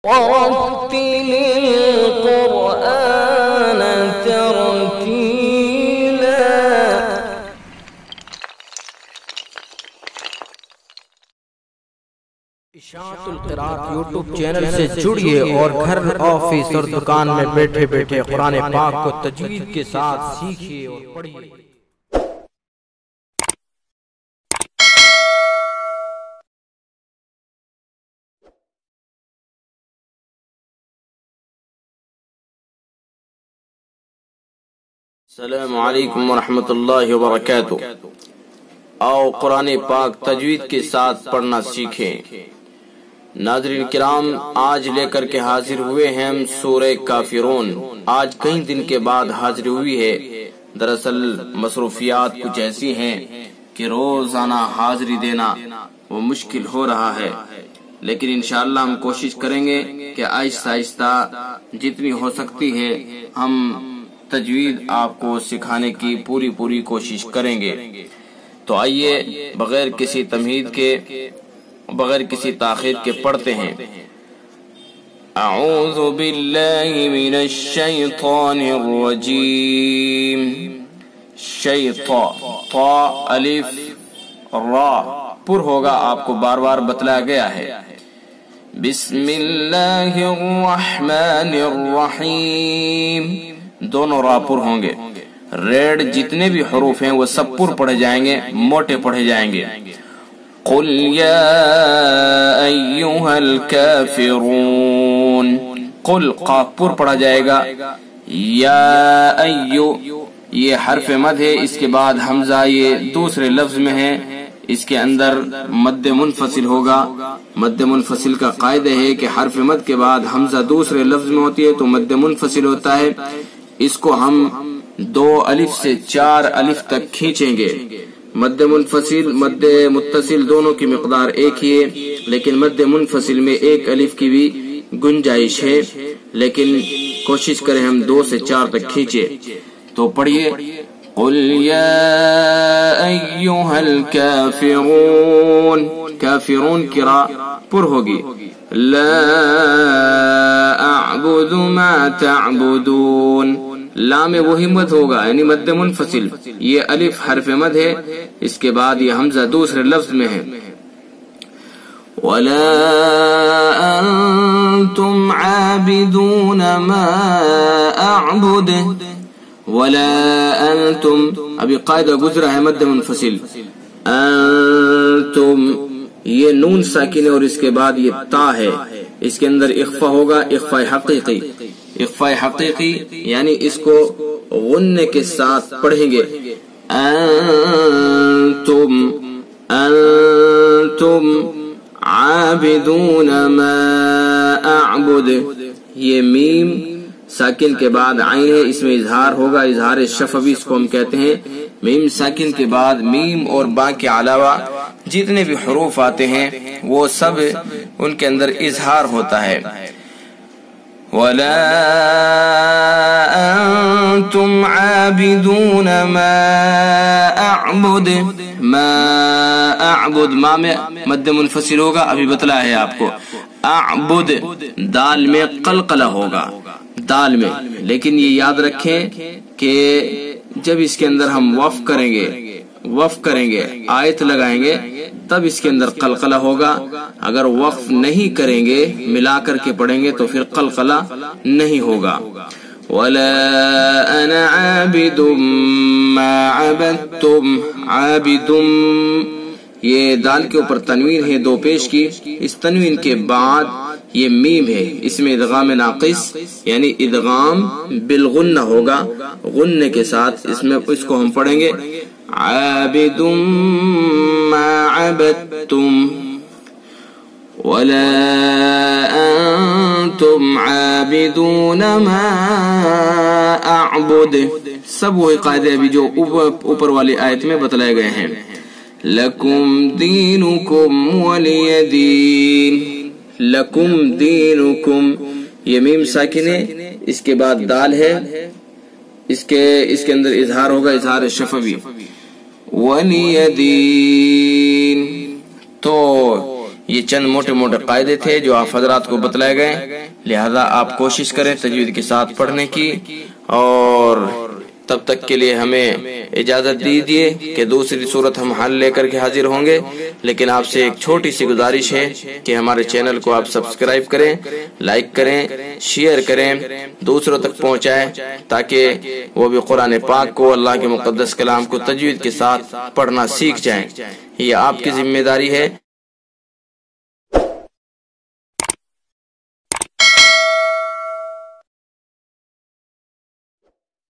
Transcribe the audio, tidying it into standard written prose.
ورتل القرآن ترتیلا۔ اشاعت القراءت یوٹیوب چینل سے جڑیے اور گھر، آفس اور دکان میں بیٹھے بیٹھے قرآن پاک کو تجوید کے ساتھ سیکھیے اور پڑھیے۔ السلام علیکم ورحمۃ اللہ وبرکاتہ۔ آؤ قرآن پاک تجوید کے ساتھ پڑھنا سیکھیں۔ ناظرین کرام، آج لے کر کے حاضر ہوئے ہیں ہم سورہ کافرون۔ آج کئی دن کے بعد حاضر ہوئی ہے۔ دراصل مصروفیات کچھ ایسی ہیں کہ روزانہ حاضری دینا وہ مشکل ہو رہا ہے، لیکن انشاءاللہ ہم کوشش کریں گے کہ آہستہ آہستہ جتنی ہو سکتی ہے ہم تجوید آپ کو سکھانے کی پوری کوشش کریں گے۔ تو آئیے بغیر کسی تمہید کے، بغیر کسی تاخیر کے پڑھتے ہیں۔ اعوذ باللہ من الشیطان الرجیم۔ شیطان، طا الف را پر ہوگا، آپ کو بار بار بتلایا گیا ہے۔ بسم اللہ الرحمن الرحیم، دونوں را پر ہوں گے۔ ریڈ جتنے بھی حروف ہیں وہ سب پر پڑھے جائیں گے، موٹے پڑھے جائیں گے۔ قل یا ایہا الکافرون، قل قاف پر پڑھا جائے گا۔ یا ایو یہ حرف مد ہے، اس کے بعد حمزہ یہ دوسرے لفظ میں ہے، اس کے اندر مد منفصل ہوگا۔ مد منفصل کا قاعدہ ہے کہ حرف مد کے بعد حمزہ دوسرے لفظ میں ہوتی ہے تو مد منفصل ہوتا ہے۔ اس کو ہم 2 الف سے 4 الف تک کھینچیں گے۔ مد منفصل مد متصل دونوں کی مقدار ایک ہی ہے، لیکن مد منفصل میں 1 الف کی بھی گنجائش ہے، لیکن کوشش کریں ہم 2 سے 4 تک کھینچے۔ تو پڑھیے، قل یا ایہا الکافرون، کافرون کی را پر ہوگی۔ لا اعبد ما تعبدون، لا میں وہی مد ہوگا، یعنی مد منفصل۔ یہ الف حرف مد ہے، اس کے بعد یہ حمزہ دوسرے لفظ میں ہے۔ ولا انتم عابدون ما اعبد، ولا انتم ابھی قاعدہ گزرا ہے مد منفصل۔ انتم یہ نون ساکن ہے اور اس کے بعد یہ تا ہے، اس کے اندر اخفا ہوگا، اخفاء حقیقی۔ اخفاء حقیقی یعنی اس کو غننے کے ساتھ پڑھیں گے۔ انتم عابدون ما اعبد، یہ میم ساکن کے بعد عین ہے، اس میں اظہار ہوگا، اظہار شفوی اس کو ہم کہتے ہیں۔ میم ساکن کے بعد میم اور با کے علاوہ جتنے بھی حروف آتے ہیں وہ سب ان کے اندر اظہار ہوتا ہے۔ ولا انتم عابدون ما اعبد، ما اعبد ما میں مد منفصل ہوگا، ابھی بتلایا ہے آپ کو۔ اعبد دال میں قلقلہ ہوگا، دال میں، لیکن یہ یاد رکھیں کہ جب اس کے اندر ہم وقف کریں گے آیت لگائیں گے تب اس کے اندر قلقلہ ہوگا۔ اگر وقف نہیں کریں گے ملا کر کے پڑھیں گے تو پھر قلقلہ نہیں ہوگا۔ ولا انا عابد ما عبدتم، عابد یہ دال کے اوپر تنوین ہے 2 پیش کی، اس تنوین کے بعد یہ میم ہے، اس میں ادغام ناقص یعنی ادغام بالغنہ ہوگا، غننے کے ساتھ اس کو ہم پڑھیں گے۔ عابد ما عبدتم ولا انتم عابدون ما اعبد، سب وہی قاعدے ابھی جو اوپر والی آیت میں بتلائے گئے ہیں۔ لکم دینکم ولی دین، لکم دینکم یہ میم ساکن ہے، اس کے بعد دال ہے، اس کے اندر اظہار ہوگا، اظہار شفوی۔ ولی دین، تو یہ چند موٹے موٹے قاعدے تھے جو آپ حضرات کو بتلائے گئے، لہذا آپ کوشش کریں تجوید کے ساتھ پڑھنے کی، اور تب تک کے لیے ہمیں اجازت دیجیے کہ دوسری صورت ہم حل لے کر کے حاضر ہوں گے، لیکن آپ سے ایک چھوٹی سی گزارش ہے کہ ہمارے چینل کو آپ سبسکرائب کریں، لائک کریں، شیئر کریں، دوسروں تک پہنچائیں تاکہ وہ بھی قرآن پاک کو، اللہ کے مقدس کلام کو تجوید کے ساتھ پڑھنا سیکھ جائیں۔ یہ آپ کی ذمہ داری ہے